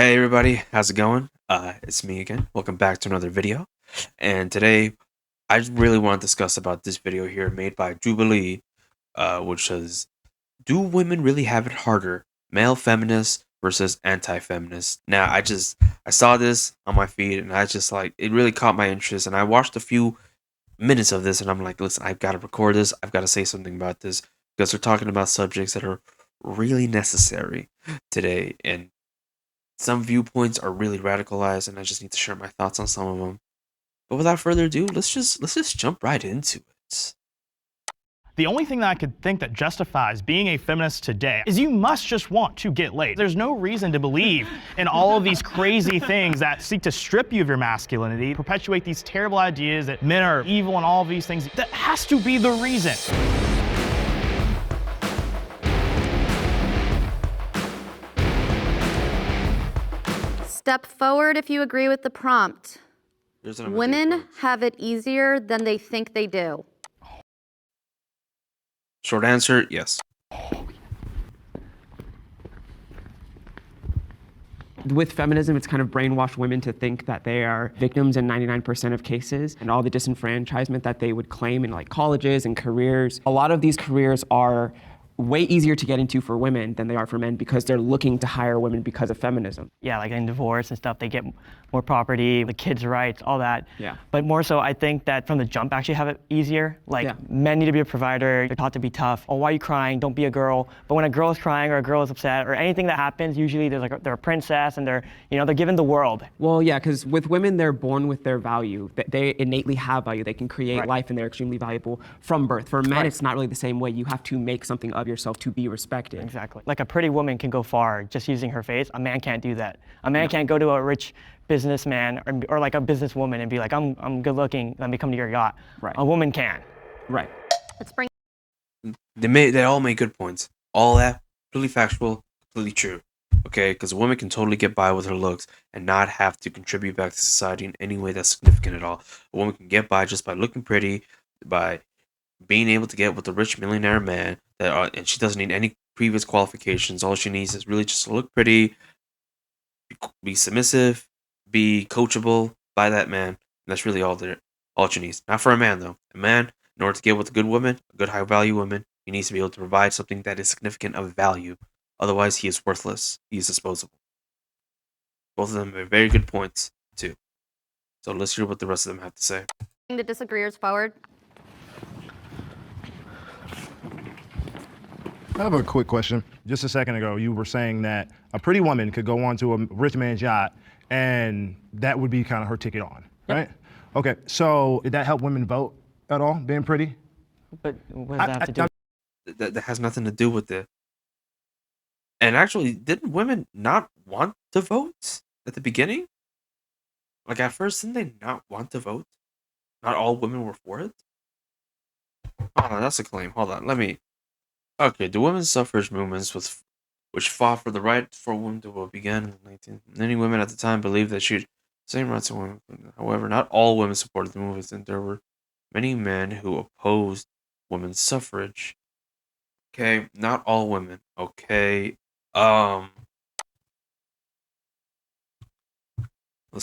Hey everybody, how's it going? It's me again. Welcome back to another video. And today, I really want to discuss about this video here made by Jubilee, which says, "Do women really have it harder? Male feminists versus anti-feminists." Now, I saw this on my feed, and I just like it really caught my interest, and I watched a few minutes of this, and I'm like, listen, I've got to record this. I've got to say something about this because they're talking about subjects that are really necessary today, and some viewpoints are really radicalized, and I just need to share my thoughts on some of them. But without further ado, let's just jump right into it. The only thing that I could think that justifies being a feminist today is you must just want to get laid. There's no reason to believe in all of these crazy things that seek to strip you of your masculinity, perpetuate these terrible ideas that men are evil and all of these things. That has to be the reason. Step forward if you agree with the prompt. Women have it easier than they think they do. Short answer, yes. With feminism, it's kind of brainwashed women to think that they are victims in 99% of cases, and all the disenfranchisement that they would claim in like colleges and careers. A lot of these careers are way easier to get into for women than they are for men because they're looking to hire women because of feminism. Yeah, like in divorce and stuff, they get more property, the kids' rights, all that. Yeah. But more so, I think that from the jump actually have it easier. Like men need to be a provider, they're taught to be tough. Oh, why are you crying? Don't be a girl. But when a girl is crying or a girl is upset or anything that happens, usually they're a princess and they're given the world. Well, yeah, because with women, they're born with their value. They innately have value. They can create life and they're extremely valuable from birth. For men, it's not really the same way. You have to make something of yourself to be respected. Exactly. Like a pretty woman can go far just using her face. A man can't do that. A man can't go to a rich businessman or like a businesswoman and be like, I'm good looking, let me come to your yacht. Right. A woman can. Right. Let's bring They all make good points. All that completely factual, completely true. Okay, because a woman can totally get by with her looks and not have to contribute back to society in any way that's significant at all. A woman can get by just by looking pretty, by being able to get with a rich millionaire man, and she doesn't need any previous qualifications. All she needs is really just to look pretty, be submissive, be coachable by that man. And that's really all she needs. Not for a man though. A man, in order to get with a good woman, a good high value woman, he needs to be able to provide something that is significant of value. Otherwise, he is worthless. He is disposable. Both of them are very good points too. So let's hear what the rest of them have to say. the disagreeers forward. I have a quick question. Just a second ago, you were saying that a pretty woman could go onto a rich man's yacht and that would be kind of her ticket on, right? Okay, so did that help women vote at all, being pretty? But what does that have to do? That has nothing to do with it. And actually, didn't women not want to vote at the beginning? Like at first, didn't they not want to vote? Not all women were for it? Hold on, that's a claim. Hold on, let me... Okay, the women's suffrage movements which fought for the right for women to vote began in the 19th. Many women at the time believed that she had the same rights as women. However, not all women supported the movement, and there were many men who opposed women's suffrage. Okay, not all women. Okay, let's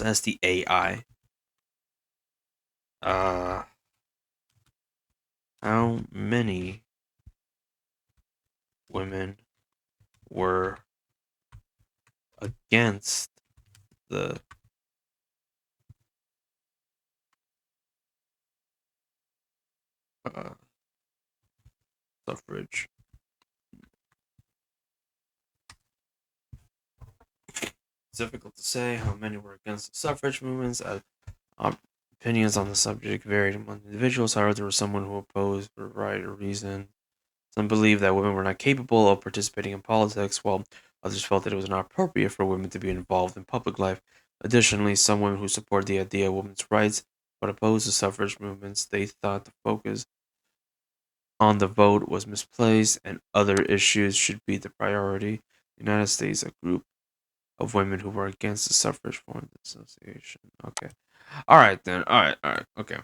ask the AI. How many women were against the suffrage? It's difficult to say how many were against the suffrage movements. Opinions on the subject varied among individuals. However, there was someone who opposed for right or reason. Some believed that women were not capable of participating in politics, while others felt that it was not appropriate for women to be involved in public life. Additionally, some women who supported the idea of women's rights but opposed the suffrage movements, they thought the focus on the vote was misplaced and other issues should be the priority. The United States, a group of women who were against the suffrage formed the association. Okay. All right, then. All right. Okay.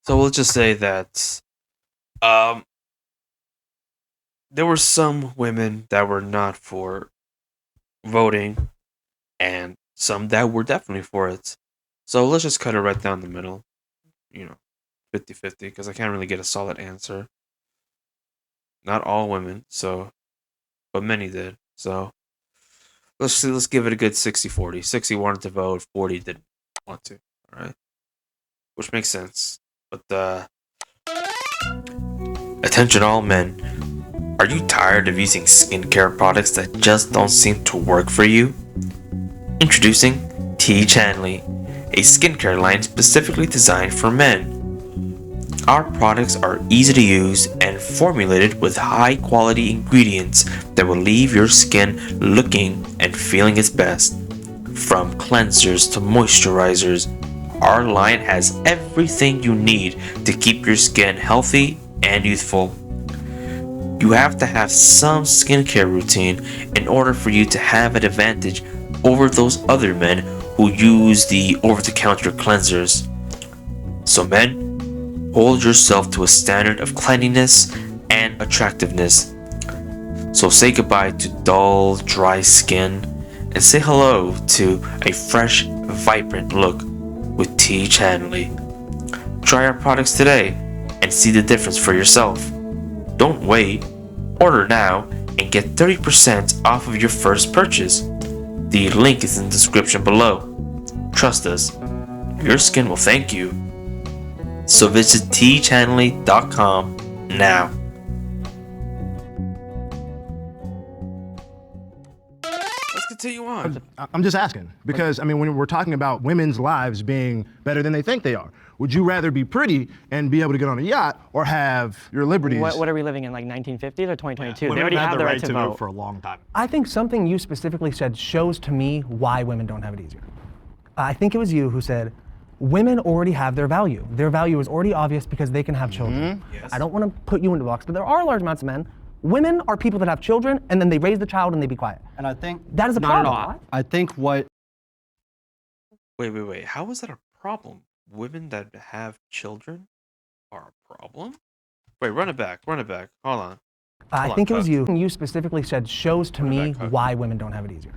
So we'll just say that there were some women that were not for voting and some that were definitely for it. So let's just cut it right down the middle, 50-50, because I can't really get a solid answer. Not all women, but many did. So let's give it a good 60-40. 60 wanted to vote, 40 didn't want to. All right, which makes sense. But attention, all men. Are you tired of using skincare products that just don't seem to work for you? Introducing T. Chanley, a skincare line specifically designed for men. Our products are easy to use and formulated with high quality ingredients that will leave your skin looking and feeling its best. From cleansers to moisturizers, our line has everything you need to keep your skin healthy and youthful. You have to have some skincare routine in order for you to have an advantage over those other men who use the over-the-counter cleansers. So men, hold yourself to a standard of cleanliness and attractiveness. So say goodbye to dull, dry skin and say hello to a fresh, vibrant look with T. Chanley. Try our products today and see the difference for yourself. Don't wait. Order now and get 30% off of your first purchase. The link is in the description below. Trust us, your skin will thank you. So visit tchanley.com now. Let's continue on. I'm just asking because when we're talking about women's lives being better than they think they are, would you rather be pretty and be able to get on a yacht or have your liberties? What are we living in, like 1950s or 2022? Women They already have the right to vote for a long time. I think something you specifically said shows to me why women don't have it easier. I think it was you who said, women already have their value. Their value is already obvious because they can have children. Yes. I don't want to put you into a box, but there are large amounts of men. Women are people that have children and then they raise the child and they be quiet. And I think That is a problem. I think what Wait. How is that a problem? Women that have children are a problem? Wait, run it back. Hold on. I Hold think on, it was cut. you specifically said shows to me cut. why women don't have it easier.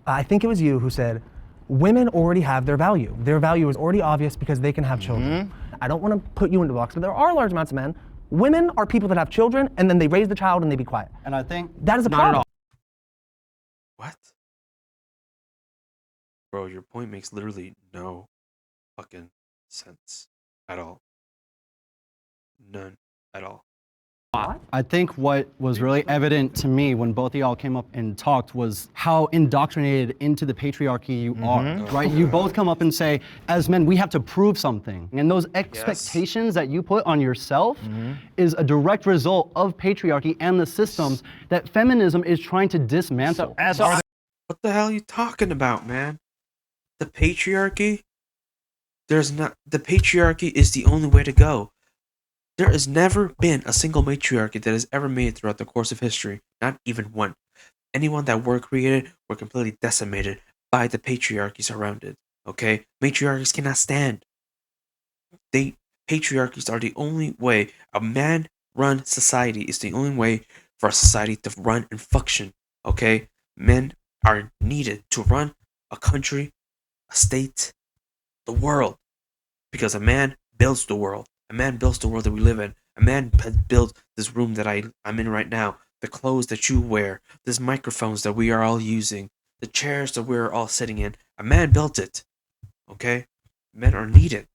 I think it was you who said, women already have their value. Their value is already obvious because they can have children. I don't want to put you into a box, but there are large amounts of men. Women are people that have children and then they raise the child and they be quiet. and I think That is a problem. What? Bro, your point makes literally no fucking sense at all. None at all. I think what was really evident to me when both of y'all came up and talked was how indoctrinated into the patriarchy you are, right? You both come up and say, as men, we have to prove something. And those expectations that you put on yourself is a direct result of patriarchy and the systems that feminism is trying to dismantle. What the hell are you talking about, man? The patriarchy? The patriarchy is the only way to go. There has never been a single matriarchy that has ever made it throughout the course of history. Not even one. Anyone that were created were completely decimated by the patriarchies around it. Okay? Matriarchies cannot stand. Patriarchies are the only way a man-run society is the only way for a society to run and function. Okay? Men are needed to run a country, a state, the world. Because a man builds the world. A man builds the world that we live in. A man built this room that I'm in right now. The clothes that you wear. These microphones that we are all using. The chairs that we're all sitting in. A man built it. Okay? Men are needed.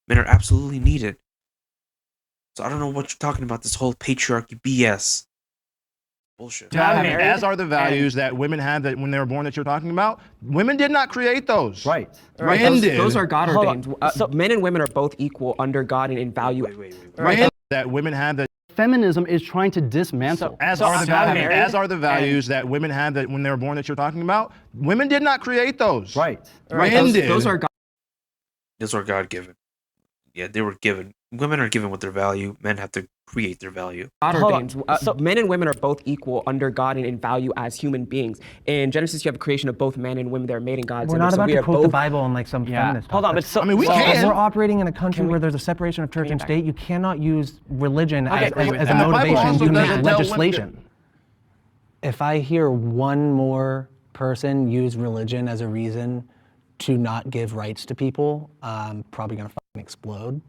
Men are absolutely needed. So I don't know what you're talking about, this whole patriarchy BS. Bullshit. As are the values that women have that when they were born that you're talking about. Women did not create those. Right. Men did. Those are God Hold ordained. on. Men and women are both equal under God and in value. Right. That women have that. Feminism is trying to dismantle. As are the values that women have that when they were born that you're talking about. Women did not create those. Right. Men did. Those are God. Those are God given. Yeah, they were given. Women are given with their value. Men have to create their value. God ordained. Men and women are both equal under God and in value as human beings. In Genesis, you have a creation of both men and women that are made in God's We're image. not So about we to are quote the both. Bible and like some feminist Hold on, but topic. we so- can. We're operating in a country where there's a separation of church and state. You cannot use religion as a And the Bible motivation also to doesn't make tell legislation. If I hear one more person use religion as a reason to not give rights to people, probably gonna fucking explode.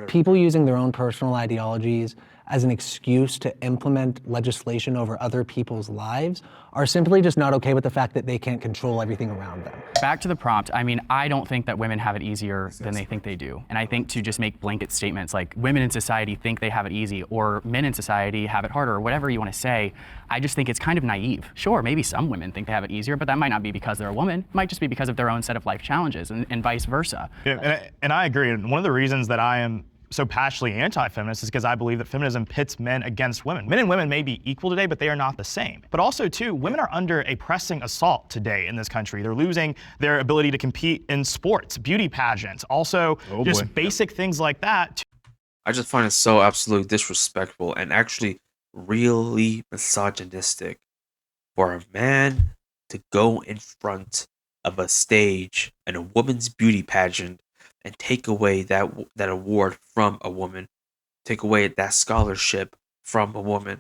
People using their own personal ideologies as an excuse to implement legislation over other people's lives are simply just not okay with the fact that they can't control everything around them. Back to the prompt, I mean, I don't think that women have it easier than they think they do. And I think to just make blanket statements like women in society think they have it easy or men in society have it harder or whatever you want to say, I just think it's kind of naive. Sure, maybe some women think they have it easier, but that might not be because they're a woman. It might just be because of their own set of life challenges and vice versa. Yeah, and I agree. And one of the reasons that I am so passionately anti-feminist is because I believe that feminism pits men against women. Men and women may be equal today, but they are not the same. But also, too, women are under a pressing assault today in this country. They're losing their ability to compete in sports, beauty pageants, also basic things like that. I just find it so absolutely disrespectful and actually really misogynistic for a man to go in front of a stage in a woman's beauty pageant and take away that award from a woman, take away that scholarship from a woman.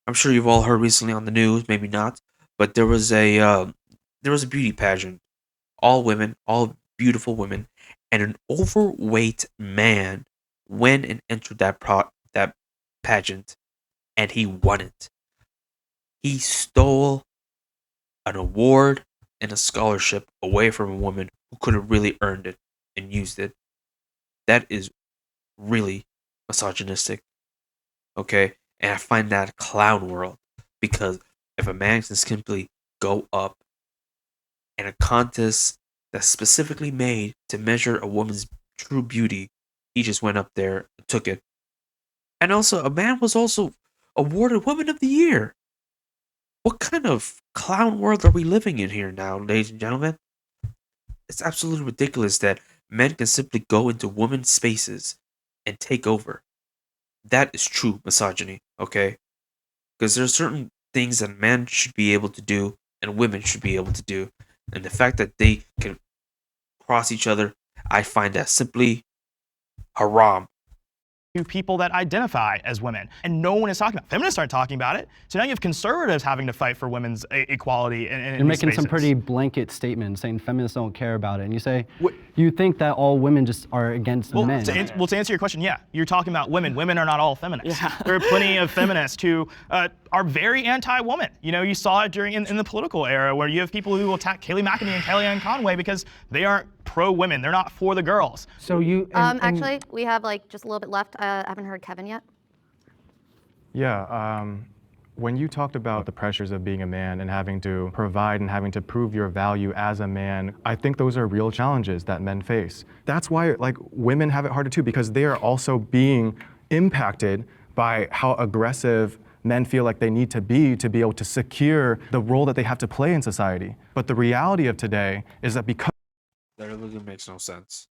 I'm sure you've all heard recently on the news, maybe not, but there was a beauty pageant, all women, all beautiful women, and an overweight man went and entered that pageant, and he won it. He stole an award and a scholarship away from a woman who could have really earned it and used it. That is really misogynistic. Okay? And I find that clown world because if a man can simply go up in a contest that's specifically made to measure a woman's true beauty, he just went up there and took it. And also, a man was also awarded Woman of the Year. What kind of clown world are we living in here now, ladies and gentlemen? It's absolutely ridiculous that men can simply go into women's spaces and take over. That is true misogyny, okay? Because there are certain things that men should be able to do and women should be able to do. And the fact that they can cross each other, I find that simply haram. People that identify as women, and no one is talking about it. Feminists aren't talking about it. So now you have conservatives having to fight for women's equality. You're making some pretty blanket statements saying feminists don't care about it. And you say, you think that all women just are against men. To answer your question, yeah, you're talking about women. Women are not all feminists. Yeah. There are plenty of feminists who are very anti-woman. You know, you saw it during in the political era where you have people who will attack Kayleigh McEnany and Kellyanne Conway because they aren't pro-women. They're not for the girls. So you... Actually, we have like just a little bit left. I haven't heard Kevin yet. Yeah, when you talked about the pressures of being a man and having to provide and having to prove your value as a man, I think those are real challenges that men face. That's why like women have it harder too, because they are also being impacted by how aggressive men feel like they need to be able to secure the role that they have to play in society. But the reality of today is that because that really makes no sense.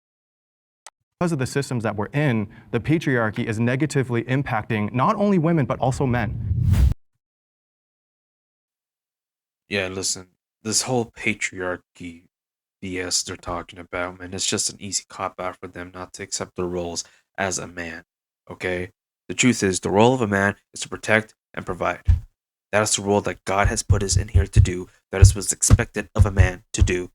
Because of the systems that we're in, the patriarchy is negatively impacting not only women, but also men. Yeah, listen, this whole patriarchy BS they're talking about, man, it's just an easy cop-out for them not to accept their roles as a man, okay? The truth is, the role of a man is to protect and provide. That is the role that God has put us in here to do. That is what's expected of a man to do.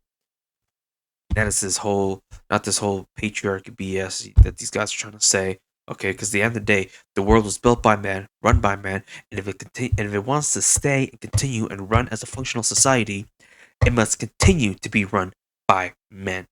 That is this whole, not this whole patriarchy BS that these guys are trying to say, okay? Because at the end of the day, the world was built by man, run by man, and if it wants to stay and continue and run as a functional society, it must continue to be run by men.